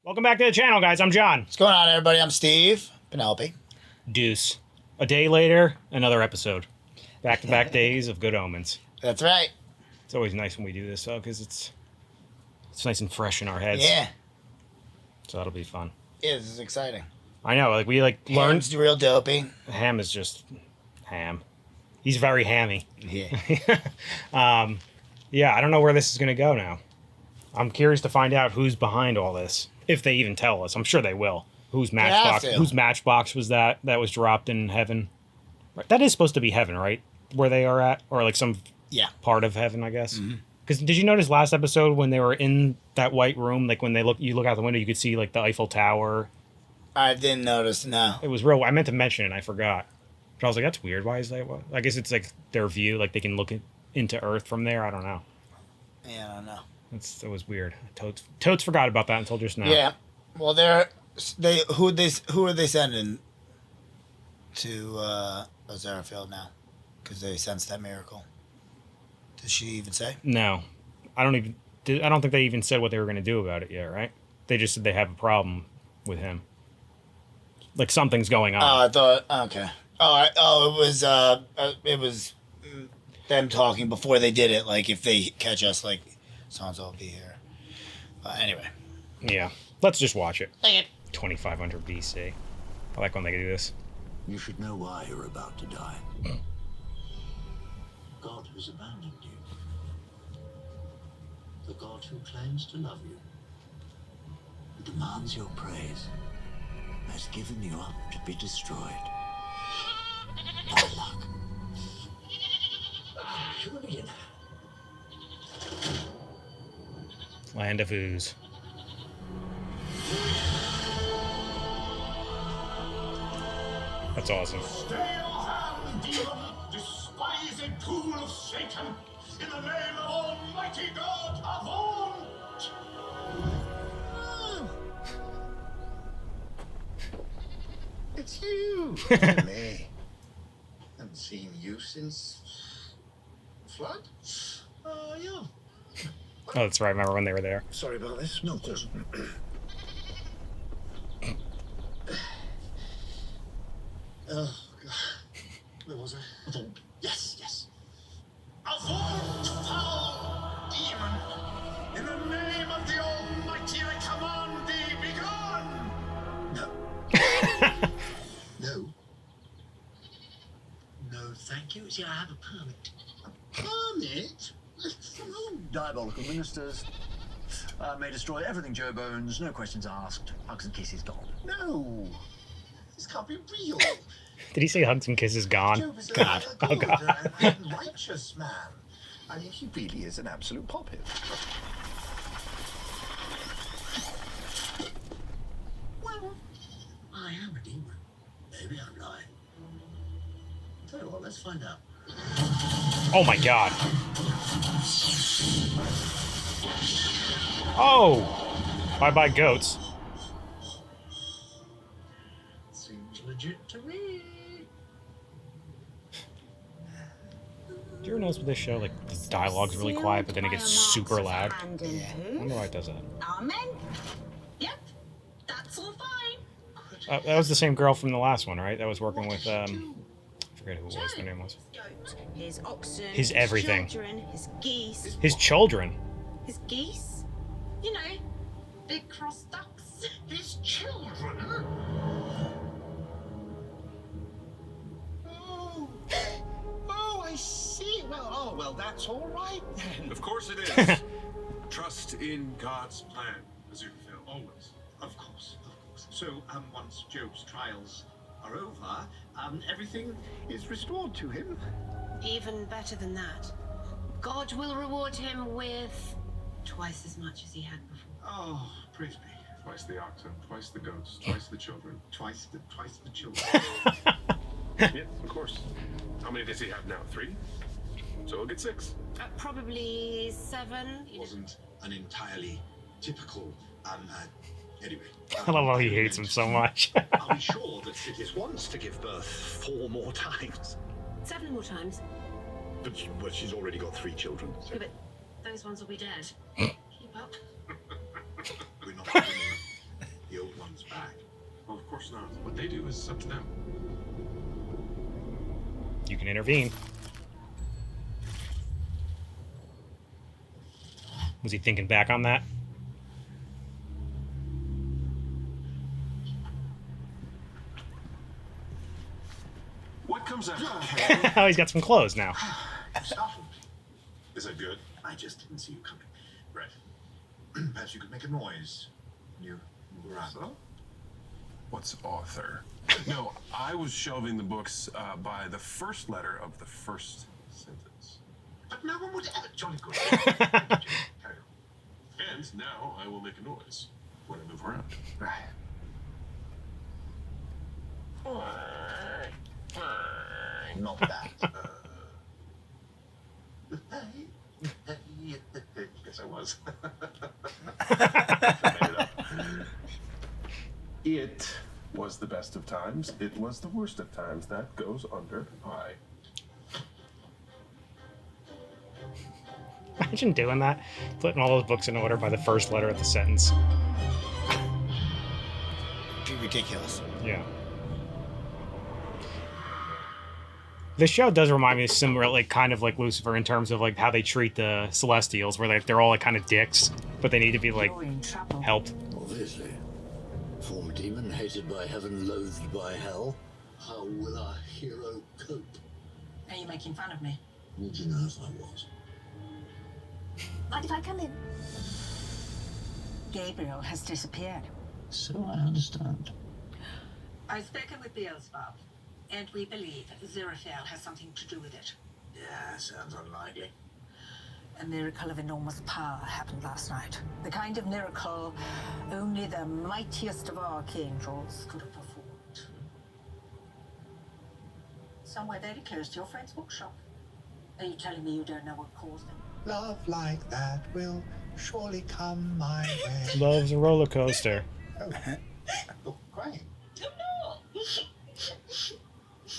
Welcome back to the channel, guys. I'm John. What's going on, everybody? I'm Steve. Penelope. Deuce. A day later, another episode. Back-to-back days of Good Omens. That's right. It's always nice when we do this, though, because it's nice and fresh in our heads. Yeah. So that'll be fun. Yeah, this is exciting. I know, like, we, learned... Ham's real dopey. Ham is just ham. He's very hammy. Yeah. Yeah, I don't know where this is going to go now. I'm curious to find out who's behind all this. If they even tell us. I'm sure they will. Whose matchbox was that was dropped in heaven? That is supposed to be heaven, right? Where they are at? Or like some part of heaven, I guess. Because did you notice last episode when they were in that white room, like when you look out the window, you could see like the Eiffel Tower? I didn't notice, no. It was real. I meant to mention it and I forgot. But I was like, that's weird. Why is that? I guess it's like their view, like they can look into Earth from there. I don't know. Yeah, I don't know. That was weird. Totes forgot about that until just now. Yeah. Well, who are they sending to Azarafield now? Because they sensed that miracle. Did she even say? No, I don't think they even said what they were going to do about it yet. Right? They just said they have a problem with him. Like something's going on. Oh, I thought. Okay. It was them talking before they did it. Like if they catch us, like so-and-so will be here. Anyway. Yeah. Let's just watch it. Okay. 2500 BC. I like when they do this. You should know why you're about to die. God has abandoned you. The God who claims to love you, who demands your praise, has given you up to be destroyed. Bad luck. Julian. Land of Ooze. That's awesome. Stay your hand, demon, despised tool of Satan, in the name of Almighty God, avaunt! It's you. Me. Haven't seen you since Flood? Yeah. Oh, that's right. I remember when they were there. Sorry about this. No, of course. Oh, God. Where was I? Avaunt. Yes. Avaunt, foul demon! In the name of the Almighty, I command thee, begone! No. No, thank you. See, I have a permit. A permit? From whom? Diabolical ministers. May destroy everything Joe Bones, no questions asked. Hugs and kisses gone. No. This can't be real. Did he say hugs and kisses gone? Job is God. a good God. and righteous man. I mean, he really is an absolute poppet. Well, I am a demon. Maybe I'm lying. Tell you what, let's find out. Oh my God. Oh! Bye-bye goats. Seems legit to me. Do you ever notice with this show, like, the dialogue's really quiet, but then it gets super loud? Yeah. I wonder why it does that. Amen. Yep, that's all fine. That was the same girl from the last one, right? That was working with, I forget who it was, their name was. His oxen, His everything. children, his geese. His children. His geese? You know, big cross ducks. His children? Oh, I see. Well, that's all right then. Of course it is. Trust in God's plan, Aziraphale, always. Of course. So, once Job's trials are over, everything is restored to him. Even better than that. God will reward him with twice as much as he had before. Oh, praise be. Twice the oxen, twice the goats, twice the children. Twice the children. Yes, of course. How many does he have now? 3? So we'll get 6. Probably 7. Wasn't an entirely typical, anyway. I love how he hates him so much. Are we sure that Sidious wants to give birth 4 more times? 7 more times. But she's already got 3 children. So. Yeah, but those ones will be dead. Keep up. We're not course not. What they do is up to them. You can intervene. Was he thinking back on that? What comes after? Oh, he's got some clothes now. Startled. Is it good? I just didn't see you coming. Right. Perhaps you could make a noise. You move around. So? What's author? No, I was shelving the books by the first letter of the first sentence. But no one would ever. Jolly good. Carry on. And now I will make a noise when I move around. Right. Not that. Guess I was. It was the best of times. It was the worst of times. That goes under I. Imagine doing that. Putting all those books in order by the first letter of the sentence. Be ridiculous. Yeah. The show does remind me of similar, like, kind of like Lucifer in terms of, like, how they treat the Celestials, where they're all, like, kind of dicks, but they need to be, like, helped. Obviously. Former demon, hated by heaven, loathed by hell. How will our hero cope? Are you making fun of me? Would you know if I was? Mind if I come in? Gabriel has disappeared. So I understand. I've spoken with Beelzebub, and we believe Aziraphale has something to do with it. Yeah, sounds unlikely. A miracle of enormous power happened last night. The kind of miracle only the mightiest of archangels could have performed. Somewhere very close to your friend's bookshop. Are you telling me you don't know what caused it? Love like that will surely come my way. Love's a roller coaster. Oh, you're crying. No!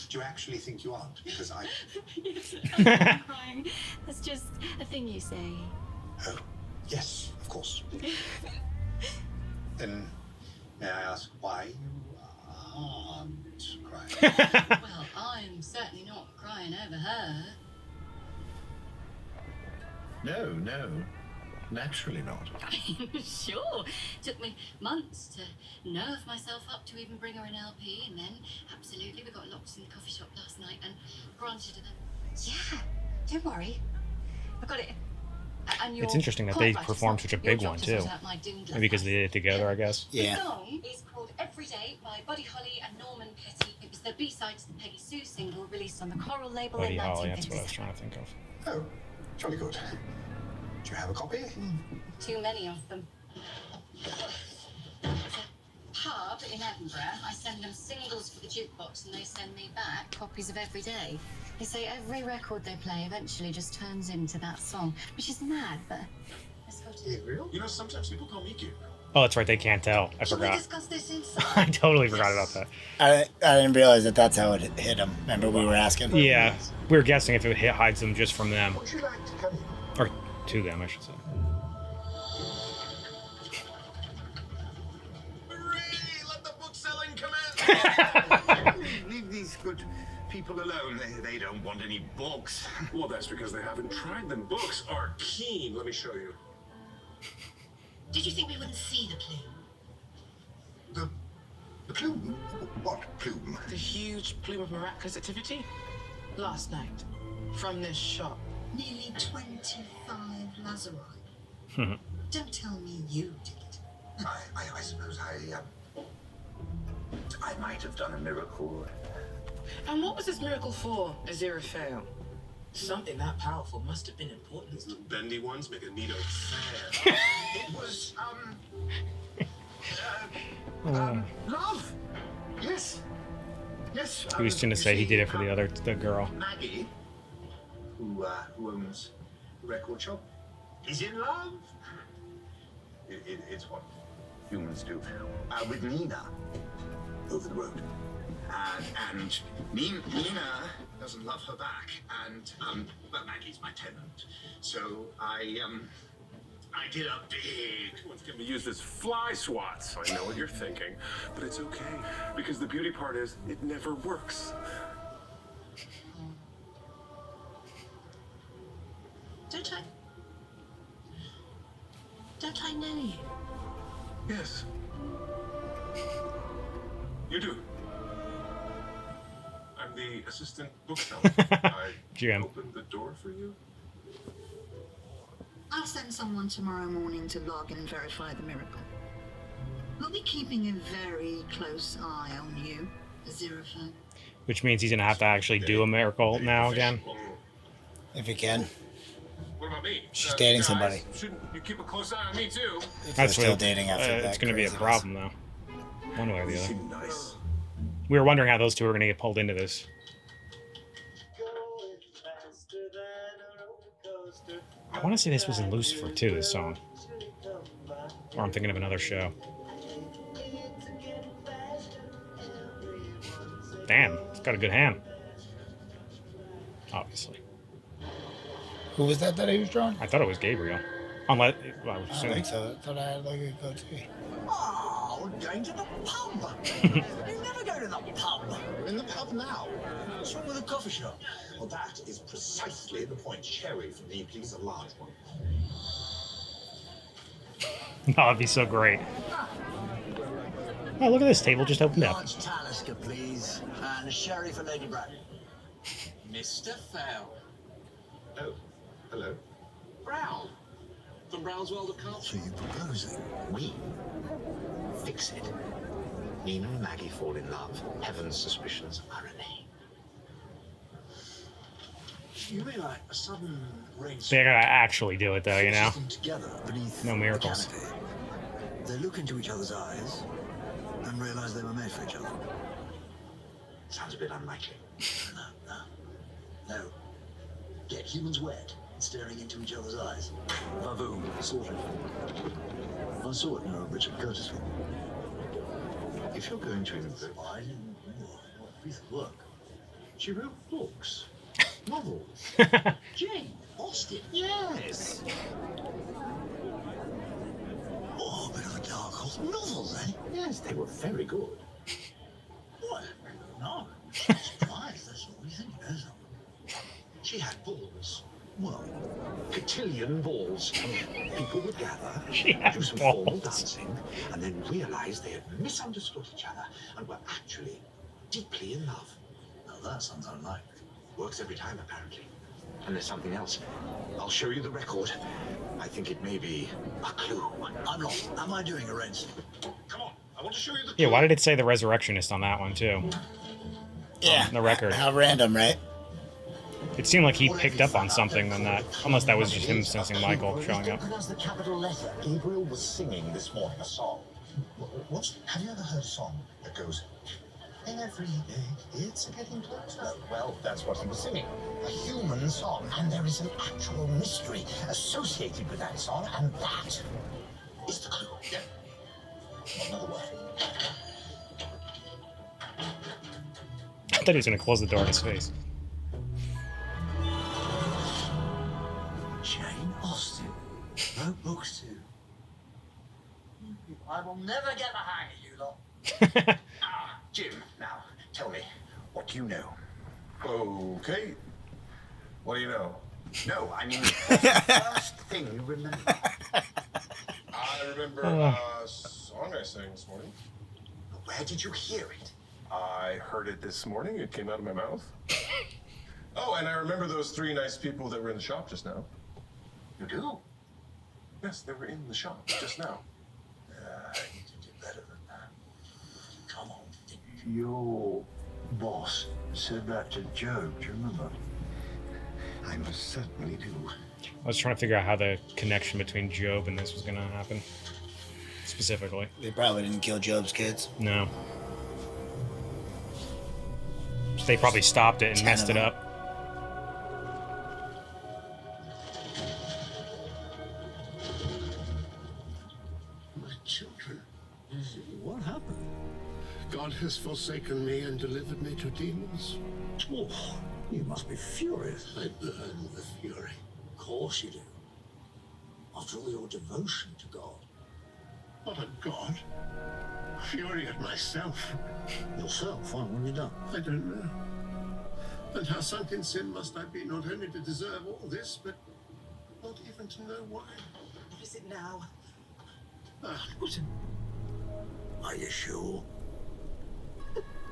Do you actually think you aren't? Because I... Yes, I'm crying. That's just a thing you say. Oh, yes, of course. Then, may I ask why you aren't crying? Well, I'm certainly not crying over her. No. Naturally not. Sure. Took me months to nerve myself up to even bring her an LP, and then, absolutely, we got locked in the coffee shop last night and granted her the... Yeah, don't worry. I got it. And It's interesting that they performed such a big one, too. Maybe because they did it together, I guess. Yeah. The song is called Every Day by Buddy Holly and Norman Petty. It was the B-side to the Peggy Sue single released on the Coral label Buddy in Holly, that's what I 1957. was trying to think of. Oh, jolly good. Do you have a copy? Too many of them. There's a pub in Edinburgh. I send them singles for the jukebox and they send me back copies of Every Day. They say every record they play eventually just turns into that song, which is mad, but let's go to Gabriel? You know, sometimes people call me Gabriel. Oh, that's right, they can't tell. I Shall we forgot. discuss this inside? I totally forgot about that. I didn't realize that's how it hit him. Remember we were asking? Yeah, we were guessing if it hides them just from them. Would you like to come in? Or to them, I should say. Hooray! Let the bookselling commence! Leave these good people alone. They don't want any books. Well, that's because they haven't tried them. Books are keen. Let me show you. Did you think we wouldn't see the plume? The plume? What plume? The huge plume of miraculous activity last night from this shop. Nearly 25 Lazarite. Don't tell me you did it. I suppose I might have done a miracle. And what was this miracle for, Aziraphale? Something that powerful must have been important. These little bendy ones make a neato fan. It was, love. Yes. Yes. He was going to say he did it for the girl. Maggie, who owns the record shop, is in love. It's what humans do. With Nina, over the road. And Nina doesn't love her back, and well, Maggie's my tenant, so I I did a big... One's gonna be used as fly swats. I know what you're thinking, but it's okay, because the beauty part is it never works. Don't I know you? Yes. You do. I'm the assistant bookseller. I Jeanne. opened the door for you. I'll send someone tomorrow morning to log in and verify the miracle. We'll be keeping a very close eye on you, Aziraphale. Which means he's gonna have to actually do a miracle now again. If he can. What about me? She's dating guys, somebody. Shouldn't you keep a close eye on me too? If That's they're still what- dating after that. it's gonna be a craziness. problem though. One way or the You other. seem nice. We were wondering how those two are gonna get pulled into this. I want to say this was in Lucifer too, this song. Or I'm thinking of another show. Damn, it's got a good hand. Obviously. Who was that he was drawing? I thought it was Gabriel. Unless, well, I was I don't assuming. think so. I thought I had like a goatee. Oh, we're going to the pub. You never go to the pub. We're in the pub now. What's wrong with the coffee shop? Well, that is precisely the point. Sherry for me, please, a large one. Oh, that'd be so great. Oh, look at this table just opened up. Large Talisker, please. And a sherry for Lady Brad. Mr. Fell. Oh, hello. Brown. From Brown's World of Culture. So you're proposing? We fix it. Nina and Maggie fall in love. Heaven's suspicions are innate. You mean like a sudden rain? They gotta actually do it though, you know? Together beneath No miracles. the canopy. They look into each other's eyes and realize they were made for each other. Sounds a bit unlikely. No. Get humans wet and staring into each other's eyes. Vavoom, sort of. I saw it in a Richard Curtis film. If you're going to invoke, I didn't know what a piece of work. she wrote books, novels. Jane Austen. Yes. Oh, a bit of a dark horse. Novels, eh? Yes, they were very good. What? No. Surprised, that's all. What do you think it is? She had balls. Well, Cotillion balls. People would gather, She had do some formal balls. dancing, and then realize they had misunderstood each other and were actually deeply in love. now that sounds unlikely. Works every time, apparently. And there's something else. I'll show you the record. I think it may be a clue. I'm lost. Am I doing a red? Come on, I want to show you the Yeah, why did it say the Resurrectionist on that one too? Yeah. The record. How random, right? It seemed like he picked up on something when that, unless that was just him sensing Michael showing up. Pronounce the capital letter. Gabriel was singing this morning a song. Have you ever heard a song that goes, every day it's getting closer? Well, that's what he was singing. A human song. And there is an actual mystery associated with that song, and that is the clue. Yeah. Another word. I thought he was gonna close the door in his face. Jane Austen. Wrote books too. I will never get the hang of you lot. Jim, now, tell me, what do you know? Okay. What do you know? No, I mean, what's the first thing you remember? I remember a song I sang this morning. Where did you hear it? I heard it this morning. It came out of my mouth. Oh, and I remember those three nice people that were in the shop just now. You do? Yes, they were in the shop just now. I need to do better than that. Come on. Your boss said that to Joe, do you remember? I most certainly do. I was trying to figure out how the connection between Job and this was gonna happen. Specifically. They probably didn't kill Job's kids. No. They probably stopped it and 10 messed of it them. up. My children. What happened? God has forsaken me and delivered me to demons. Oh, you must be furious. I burn with fury. Of course you do. After all your devotion to God. What a god. Fury at myself. Yourself? Why, what have you done? I don't know. And how sunk in sin must I be, not only to deserve all this, but not even to know why. What is it now? What? Are you sure?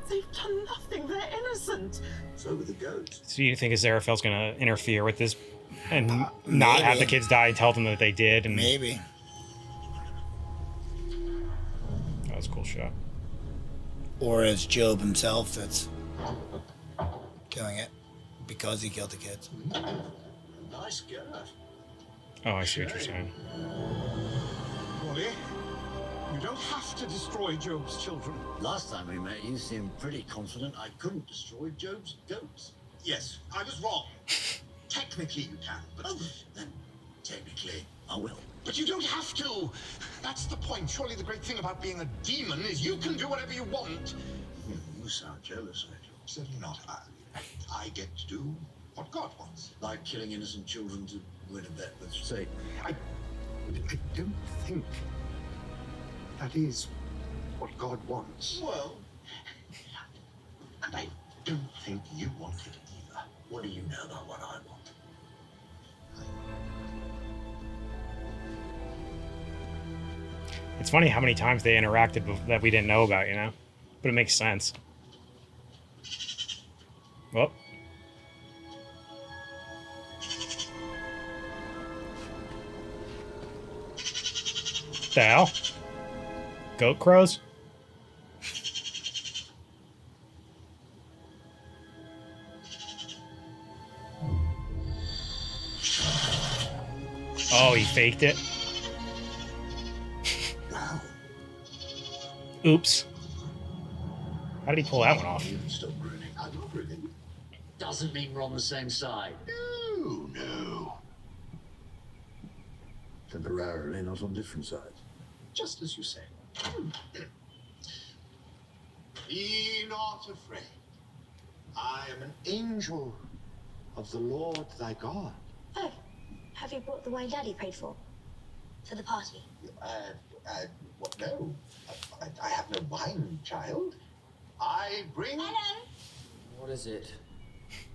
They've done nothing. They're innocent. So were the goats. So you think Aziraphale's going to interfere with this and not have the kids die and tell them that they did? And Maybe. That was a cool shot. Or it's Job himself that's killing it because he killed the kids. Nice girl. Oh, I see what you're saying. Wally, you don't have to destroy Job's children. Last time we met, you seemed pretty confident I couldn't destroy Job's goats. Yes, I was wrong. Technically you can, but... Oh, then technically I will. But you don't have to. That's the point. Surely the great thing about being a demon is you can do whatever you want. You sound jealous, Angel. Certainly not. I get to do what God wants. Like killing innocent children to win a bet with Satan. I don't think that is what God wants. Well, And I don't think you want it either. what do you know about what I want? It's funny how many times they interacted that we didn't know about, you know? But it makes sense. Well. The hell? Goat crows? Oh, he faked it. Oops. How did he pull that one off? You can stop grinning. I'm not grinning. Doesn't mean we're on the same side. No. Temporarily, not on different sides. Just as you say. Be not afraid. I am an angel of the Lord thy God. Oh, have you brought the wine Daddy prayed for? For the party? What? No. I have no wine, child. I bring... Ellen! What is it?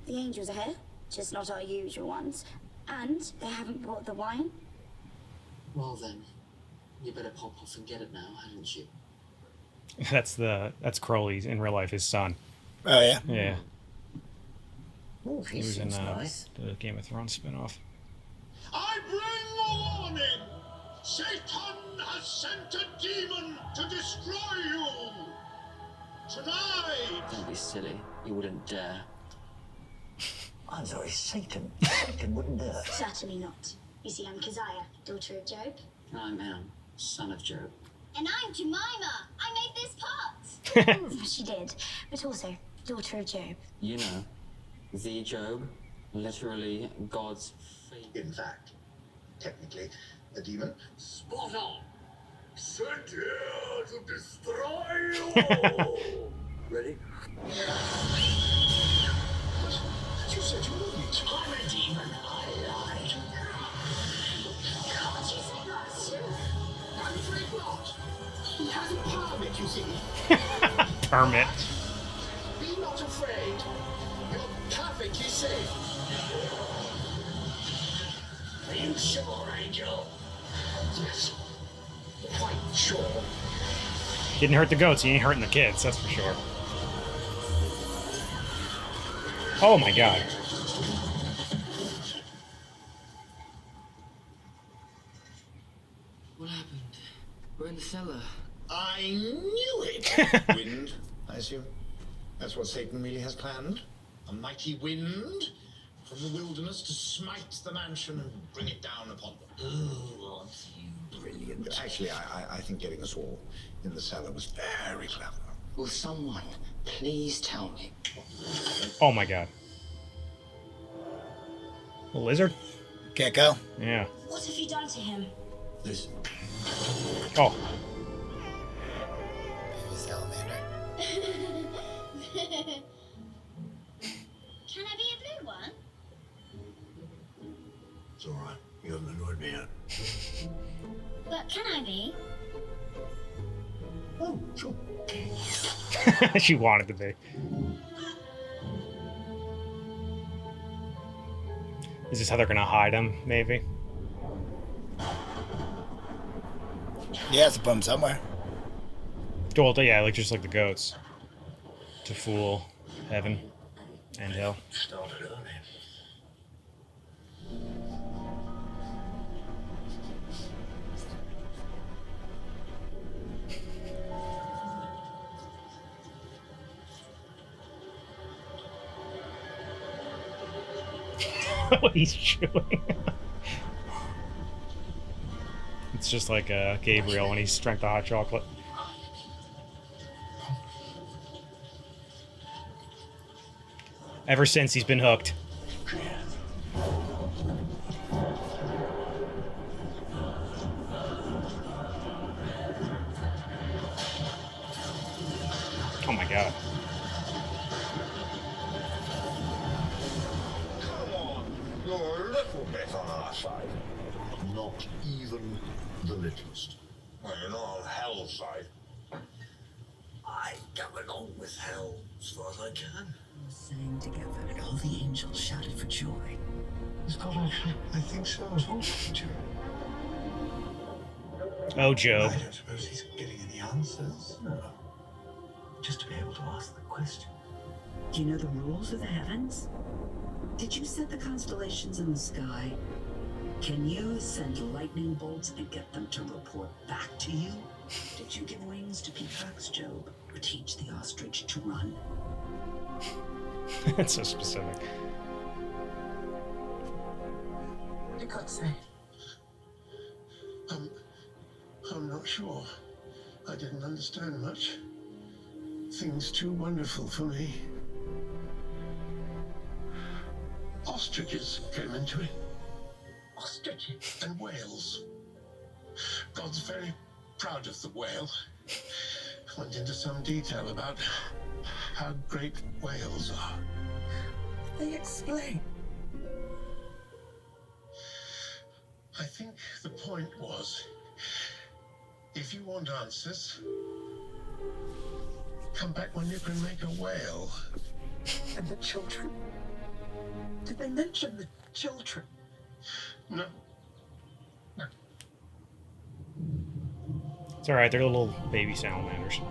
The angels are here, just not our usual ones. And they haven't brought the wine. Well then, you better pop off and get it now, hadn't you? That's Crowley's in real life, his son. Oh yeah. Yeah. Oh, He was in the Game of Thrones spinoff. I bring a warning! Satan has sent a demon to destroy you! Tonight! Don't be silly. You wouldn't dare. I'm sorry, Satan. Satan wouldn't dare. Certainly not. You see, I'm Keziah, daughter of Job. I'm Am, son of Job. And I'm Jemima. I made this pot. She did, but also daughter of Job. You know, the Job, literally God's favorite. In fact, technically, a demon. Spot on. Sent here to destroy you! Ready? You said you wouldn't. I'm a demon. I lied. Can't you say that? I'm afraid not. He has a permit, you see. Permit. Be not afraid. You're perfectly safe. Are you sure, Angel? Yes. Quite sure. Didn't hurt the goats, he ain't hurting the kids, that's for sure. Oh my god. What happened? We're in the cellar. I knew it! Wind, I assume. That's what Satan really has planned. A mighty wind from the wilderness to smite the mansion and bring it down upon them. Oh, aren't you brilliant? Actually, I think getting us all in the cellar was very clever. Will someone please tell me? Oh my god. A lizard? Gecko? Yeah. What have you done to him? Listen. Oh. It's the salamander. Can I be a blue one? It's all right. You haven't annoyed me yet. But can I be? Oh, sure. She wanted to be. Is this how they're gonna hide him, maybe? Yeah, it's a bum somewhere. Well, yeah, like just like the goats. To fool heaven and hell. Started early. What he's chewing. It's just like Gabriel when he's drank the hot chocolate. Ever since he's been hooked. Oh my god. Come on, you're a little bit on our side. Not even the littlest. Well, you're not on Hell's side. I go along with hell as far as I can. Sang together, and all the angels shouted for joy. Is God actually? I think so. Oh, Job. I don't suppose he's getting any answers. No. Just to be able to ask the question. Do you know the rules of the heavens? Did you set the constellations in the sky? Can you send lightning bolts and get them to report back to you? Did you give wings to peacocks, Job, or teach the ostrich to run? That's so specific. What did God say? I'm not sure. I didn't understand much. Things too wonderful for me. Ostriches came into it. Ostriches? And whales. God's very proud of the whale. Went into some detail about how great whales are. They explain. I think the point was, if you want answers, come back when you can make a whale. And the children? Did they mention the children? No. It's alright, they're little baby salamanders.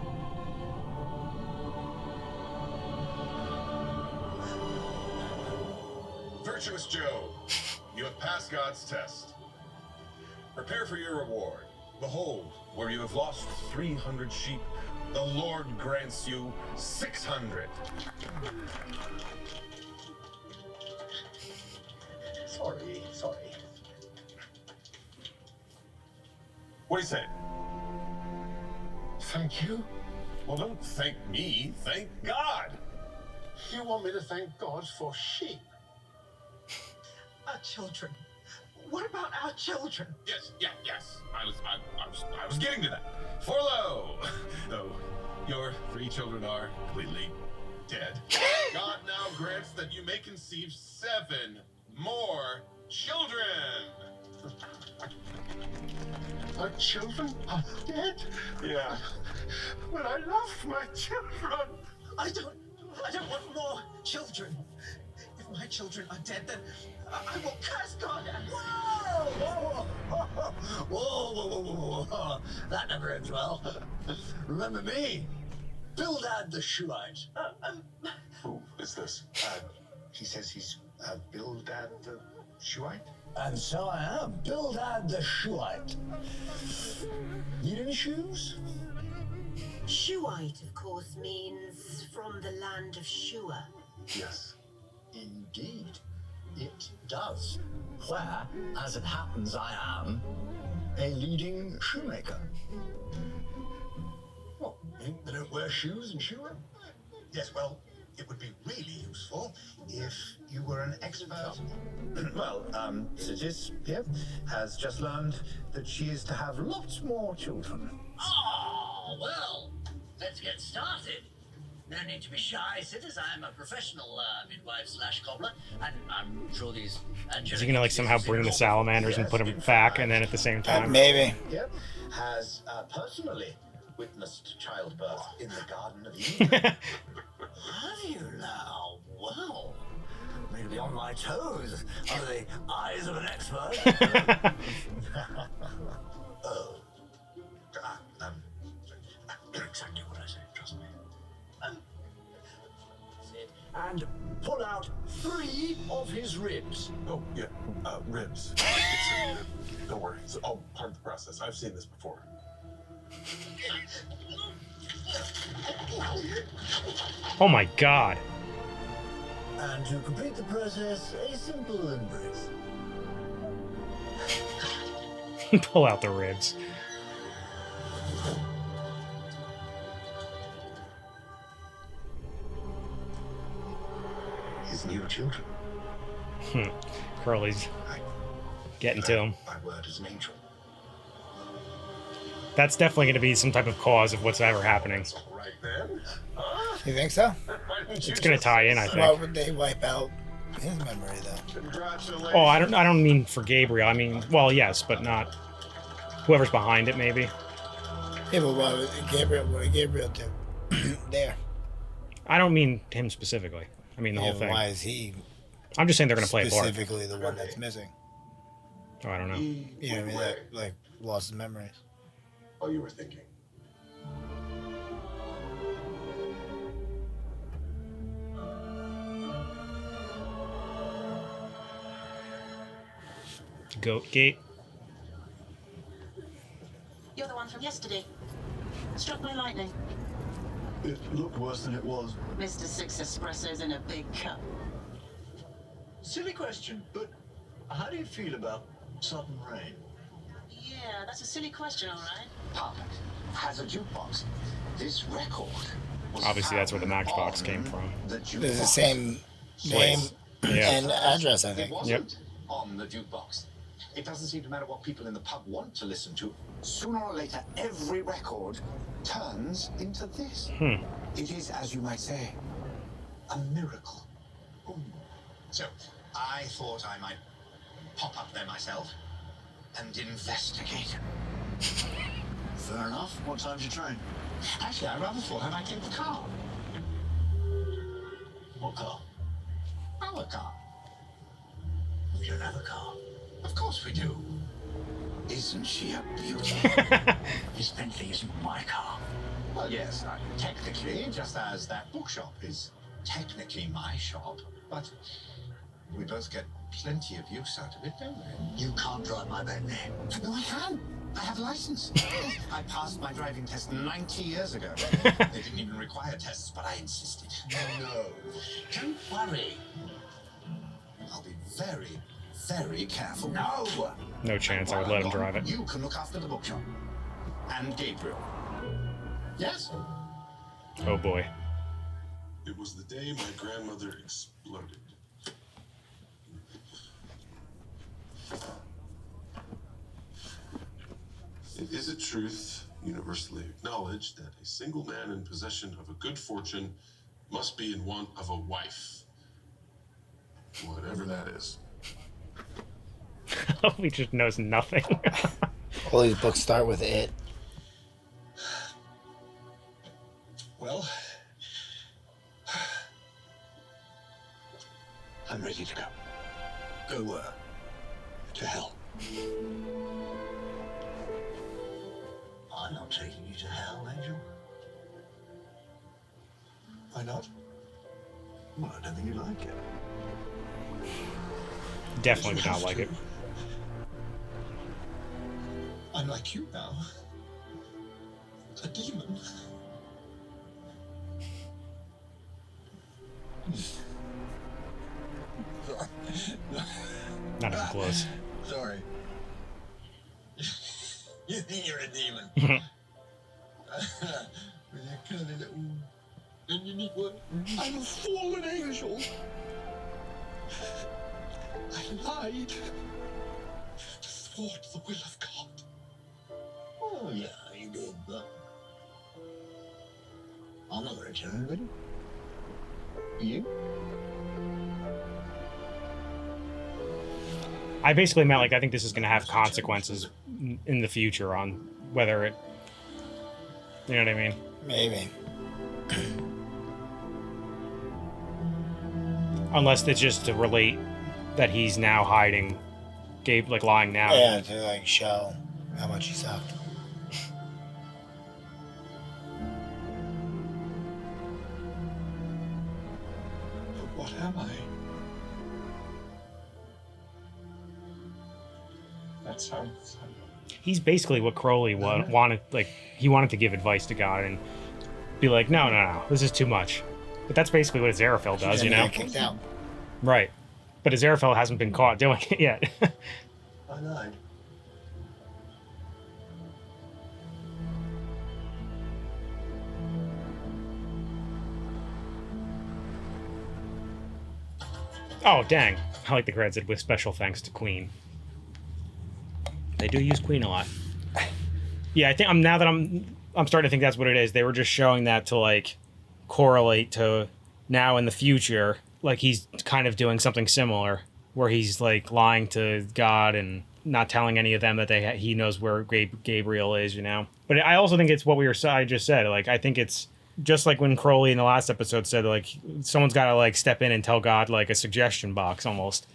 Virtuous Joe, you have passed God's test. Prepare for your reward. Behold, where you have lost 300 sheep, the Lord grants you 600. Sorry. What do you say? Thank you. Well, don't thank me, thank God. You want me to thank God for sheep? Our children. What about our children? Yes. I was getting to that. For lo, though your 3 children are completely dead, God now grants that you may conceive 7 more children. My children are dead? Yeah. But I love my children. I don't want more children. If my children are dead, then I will curse God and... Whoa. That never ends well. Remember me? Bildad the Shuhite. Who is this? He says he's Bildad the Shuhite? And so I am, Bildad the Shuhite. Need any shoes? Shuhite, of course, means from the land of Shua. Yes. Indeed, it does. Where, as it happens, I am a leading shoemaker. What, they don't wear shoes in Shua? Yes, well, it would be really useful if you were an expert. Well, Sitis here has just learned that she is to have lots more children. Oh, well, let's get started. No need to be shy, sitters. I'm a professional midwife / cobbler, and I'm sure these. Is he gonna like somehow bring the salamanders and put them back, and then at the same time? Maybe. Yep. Has personally witnessed childbirth in the Garden of Eden. Have you now? Well, need to be on my toes under the eyes of an expert. Oh. Exactly what I say, trust me. And pull out 3 of his ribs. Oh, yeah, ribs. Don't worry, it's all part of the process. I've seen this before. Oh my god. And to complete the process, a simple embrace. Pull out the ribs. His new children. Curly's getting to him. My word is an angel. That's definitely going to be some type of cause of what's ever happening. Right then. You think so? It's going to tie in, I think. Why would they wipe out his memory, though? Congratulations. Oh, I don't mean for Gabriel. I mean, well, yes, but not whoever's behind it, maybe. Yeah, but what did Gabriel do? There. I don't mean him specifically. I mean the whole thing. Why is he? I'm just saying they're going to play a part. Specifically the one that's missing. Oh, I don't know. You know what I mean? That, like, lost his memories. Oh, you were thinking. Goat Gate. You're the one from yesterday. Struck by lightning. It looked worse than it was. Mr. 6 espressos in a big cup. Silly question, but how do you feel about sudden rain? Yeah, that's a silly question, all right. Perfect. Has a jukebox. This record was Obviously, that's where the Matchbox came from. It's the same name and address, I think. It wasn't on the jukebox. It doesn't seem to matter what people in the pub want to listen to. Sooner or later, every record turns into this. It is, as you might say, a miracle. So, I thought I might pop up there myself and investigate. Fair enough. What time's your train? Actually, I rather thought I might take the car. What car? Our car. We don't have a car. Of course we do. Isn't she a beauty? This Bentley isn't my car. Well, yes, technically, just as that bookshop is technically my shop, but we both get plenty of use out of it, don't we? You can't drive my Bentley. No, I can. I have a license. I passed my driving test 90 years ago. They didn't even require tests, but I insisted. No. Don't worry. I'll be very, very careful. No! No chance I would let him drive it. You can look after the bookshop. And Gabriel. Yes? Oh boy. It was the day my grandmother exploded. It is a truth universally acknowledged that a single man in possession of a good fortune must be in want of a wife. Whatever that is. He just knows nothing. All these books start with it. Well, I'm ready to go. Go where? To hell. I'm not taking you to hell, Angel. Why not? Well, I don't think you like it. Definitely would not like it. I'm like you now. A demon. Not even close. Sorry. You think you're a demon? With your curly little and unique one. I'm a fallen angel. I lied to thwart the will of God. Oh yeah, you did, but I'm not going to kill anybody. You? I basically meant, like, I think this is going to have consequences in the future on whether it... You know what I mean? Maybe. Unless it's just to relate that he's now hiding, Gabe, like, lying now. Yeah, to, like, show how much he sucked. But what am I? That sounds... He's basically what Crowley wanted. Like, he wanted to give advice to God and be like, no, this is too much. But that's basically what Aziraphale does, you know? Get kicked out. Right. But Aziraphale hasn't been caught doing it yet. I lied. Oh, dang. I like the credits said with special thanks to Queen. They do use Queen a lot. Yeah, I think now that I'm starting to think that's what it is. They were just showing that to, like, correlate to now in the future, like, he's kind of doing something similar where he's, like, lying to God and not telling any of them that he knows where Gabriel is, you know? But I also think it's what I just said. Like, I think it's just like when Crowley in the last episode said, like, someone's got to, like, step in and tell God, like, a suggestion box almost.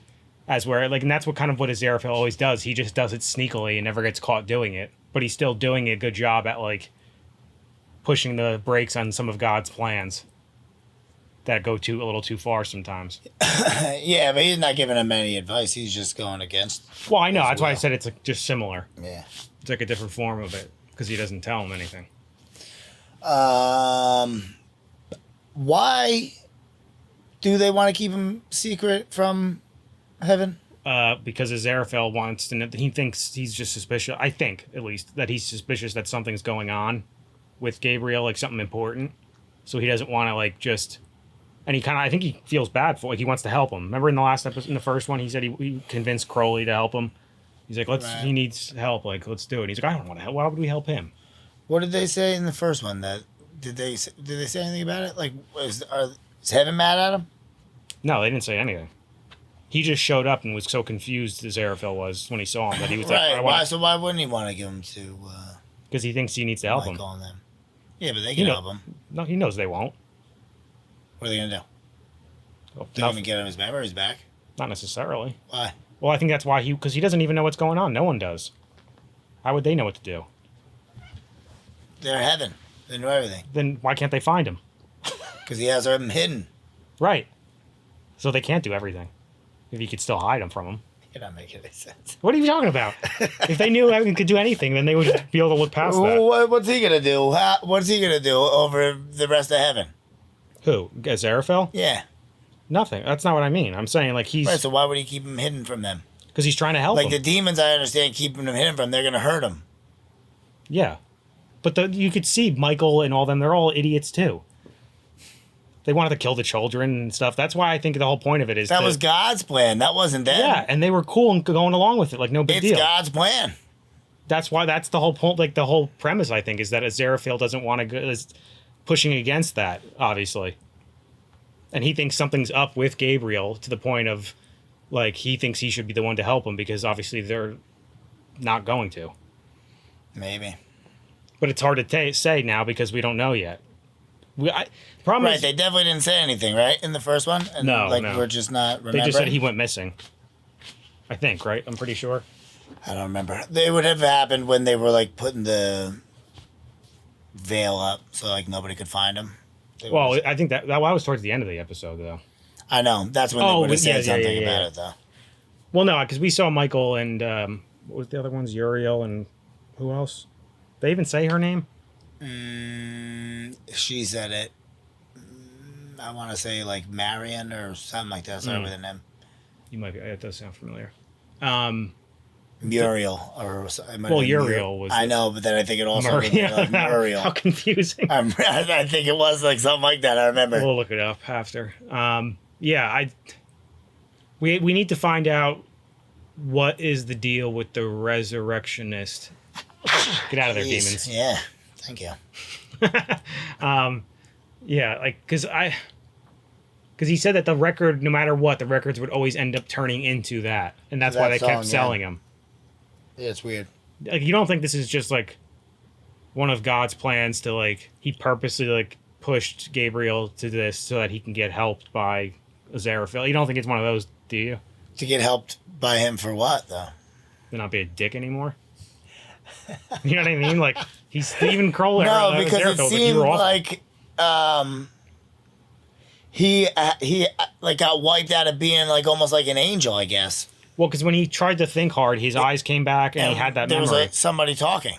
As where, like, and that's what kind of what Aziraphale always does. He just does it sneakily and never gets caught doing it. But he's still doing a good job at, like, pushing the brakes on some of God's plans that go a little too far sometimes. Yeah, but he's not giving him any advice. He's just going against. Well, I know. That's why I said it's, like, just similar. Yeah. It's like a different form of it because he doesn't tell him anything. Why do they want to keep him secret from heaven? Because Aziraphale wants to know. He thinks he's just suspicious. I think, at least, that he's suspicious that something's going on with Gabriel, like something important. So he doesn't want to, like, just... And he kind of... I think he feels bad for... Like, he wants to help him. Remember in the last episode, in the first one, he said he convinced Crowley to help him. He's like, he needs help. Like, let's do it. And he's like, I don't want to help. Why would we help him? What did they say in the first one? Did they say anything about it? Like, is heaven mad at him? No, they didn't say anything. He just showed up and was so confused as Aziraphale was when he saw him that he was like, So why wouldn't he want to give him to? Because he thinks he needs to help him. On them. Yeah, but they can help him. No, he knows they won't. What are they gonna do? Well, they're gonna get him his memories back. Not necessarily. Why? Well, I think that's why because he doesn't even know what's going on. No one does. How would they know what to do? They're in heaven. They know everything. Then why can't they find him? Because he has them hidden. Right. So they can't do everything. If you could still hide them from him. You're not making any sense. What are you talking about? If they knew everyone could do anything, then they would be able to look past that. What's he gonna do? What's he gonna do over the rest of heaven? Who? Aziraphale? Yeah. Nothing. That's not what I mean. I'm saying, like, he's... Right, so why would he keep him hidden from them? Because he's trying to help them. him. Like, the demons, I understand, keeping them hidden from, they're gonna hurt him. Yeah. But you could see Michael and all them, they're all idiots, too. They wanted to kill the children and stuff. That's why I think the whole point of it is that was God's plan. That wasn't them. Yeah, and they were cool and going along with it, like no big deal. It's God's plan. That's why. That's the whole point. Like the whole premise, I think, is that Aziraphale doesn't want to go, is pushing against that, obviously, and he thinks something's up with Gabriel to the point of, like, he thinks he should be the one to help him because obviously they're not going to. Maybe. But it's hard to say now because we don't know yet. Right, they definitely didn't say anything, right, in the first one? And, no, we're just not remembering? They just said he went missing. I think, right? I'm pretty sure. I don't remember. They would have happened when they were, like, putting the veil up so, like, nobody could find him. Well, I think that was towards the end of the episode, though. I know. That's when they would have said something about it, though. Well, no, because we saw Michael and, what was the other ones? Uriel and who else? They even say her name? She said it. I want to say like Marion or something like that. Sorry with an M. You might be. It does sound familiar. Muriel or Uriel was. I know, but then I think it also was like Muriel. How confusing! I think it was like something like that. I remember. We'll look it up after. Yeah, we need to find out what is the deal with the resurrectionist. Get out of there, demons. Yeah, thank you. Yeah, like, because he said that the record, no matter what, the records would always end up turning into that. And that's why they kept selling them. Yeah, it's weird. Like, you don't think this is just, like, one of God's plans to, like, he purposely, like, pushed Gabriel to this so that he can get helped by Aziraphale? You don't think it's one of those, do you? To get helped by him for what, though? To not be a dick anymore? You know what I mean? Like, he's Stephen Crowley. No, because it seemed like he like got wiped out of being like almost like an angel, I guess. Well, because when he tried to think hard, his eyes came back and he had that memory. There was like somebody talking.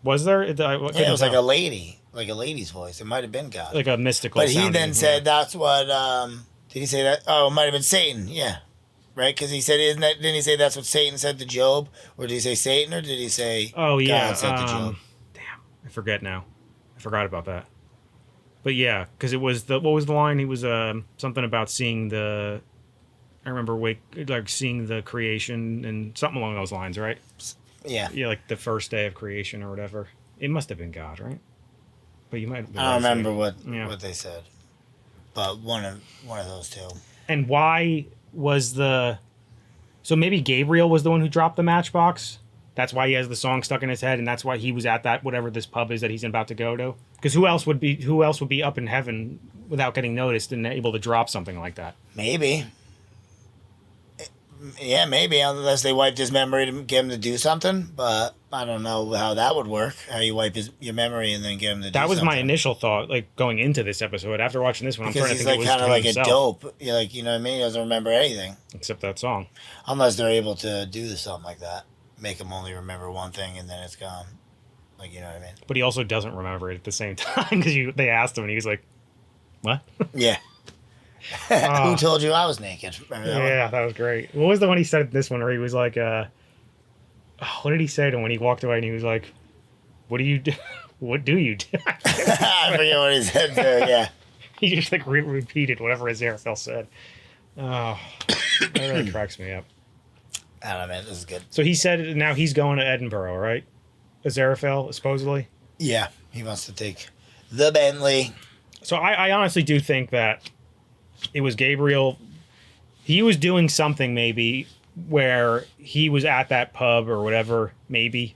Was there? It was like a lady, like a lady's voice. It might have been God, like a mystical. But he then said that's what. Did he say that? Oh, it might have been Satan. Yeah, right. Because he said, didn't he say that's what Satan said to Job, or did he say Satan, or did he say? Oh yeah, God said to Job. Damn, I forget now. I forgot about that. But yeah, because it was what was the line? He was something about seeing the. I remember seeing the creation and something along those lines, right? Yeah. Yeah, like the first day of creation or whatever. It must have been God, right? But you might. I don't remember what they said, but one of those two. And why was the? So maybe Gabriel was the one who dropped the matchbox. That's why he has the song stuck in his head, and that's why he was at that whatever this pub is that he's about to go to. Because who else would be up in heaven without getting noticed and able to drop something like that? Maybe. Yeah, maybe, unless they wiped his memory to get him to do something. But I don't know how that would work. How you wipe your memory and then get him to do something. That was my initial thought, like going into this episode. After watching this one, I'm trying to think it was kind of like himself. a dope. You're like, you know what I mean? He doesn't remember anything except that song. Unless they're able to do something like that, make him only remember one thing and then it's gone. Like, you know what I mean? But he also doesn't remember it at the same time because they asked him and he was like, "What?" Yeah. Who told you I was naked? Remember that one? That was great. What was the one he said in this one where he was like, what did he say to him when he walked away and he was like, "What do you do? What do you do?" I forget what he said there, yeah. He just like repeated whatever Aziraphale said. Oh, that really cracks me up. I don't know, man. This is good. So he said now he's going to Edinburgh, right? Aziraphale, supposedly? Yeah, he wants to take the Bentley. So I honestly do think that it was Gabriel. He was doing something maybe where he was at that pub or whatever, maybe.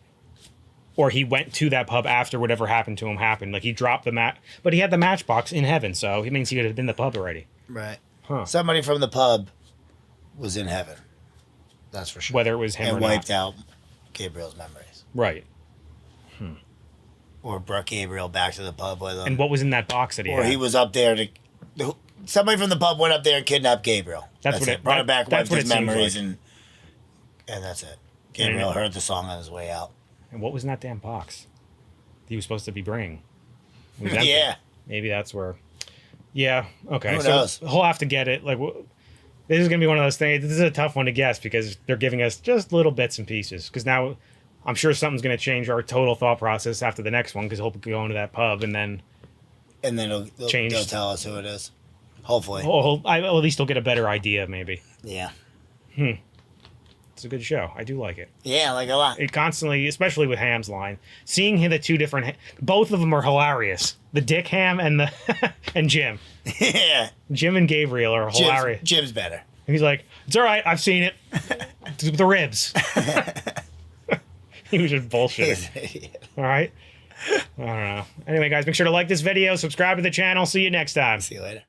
Or he went to that pub after whatever happened to him happened. Like he dropped the but he had the matchbox in heaven, so it means he would have been in the pub already. Right. Huh. Somebody from the pub was in heaven. That's for sure. Whether it was him or not. And wiped out Gabriel's memories. Right. Or brought Gabriel back to the pub with him. And what was in that box that he had? Or he was up there to... Somebody from the pub went up there and kidnapped Gabriel. That's it. Brought it back, wiped his memories, and that's it. Gabriel heard the song on his way out. And what was in that damn box he was supposed to be bringing? It was empty. Yeah. Maybe that's where... Yeah, okay. Who knows? He'll have to get it. Like, this is going to be one of those things. This is a tough one to guess because they're giving us just little bits and pieces. Because now I'm sure something's going to change our total thought process after the next one because he'll go into that pub and then... And then they'll tell us who it is. Hopefully. Well, at least he'll get a better idea, maybe. Yeah. It's a good show. I do like it. Yeah, I like it a lot. It constantly, especially with Ham's line, seeing the two different... both of them are hilarious. The Dick Ham and the and Jim. Yeah. Jim and Gabriel are hilarious. Jim's better. He's like, "It's all right. I've seen it. The ribs." He was just bullshitting. All right. I don't know. Anyway, guys, make sure to like this video, subscribe to the channel. See you next time. See you later.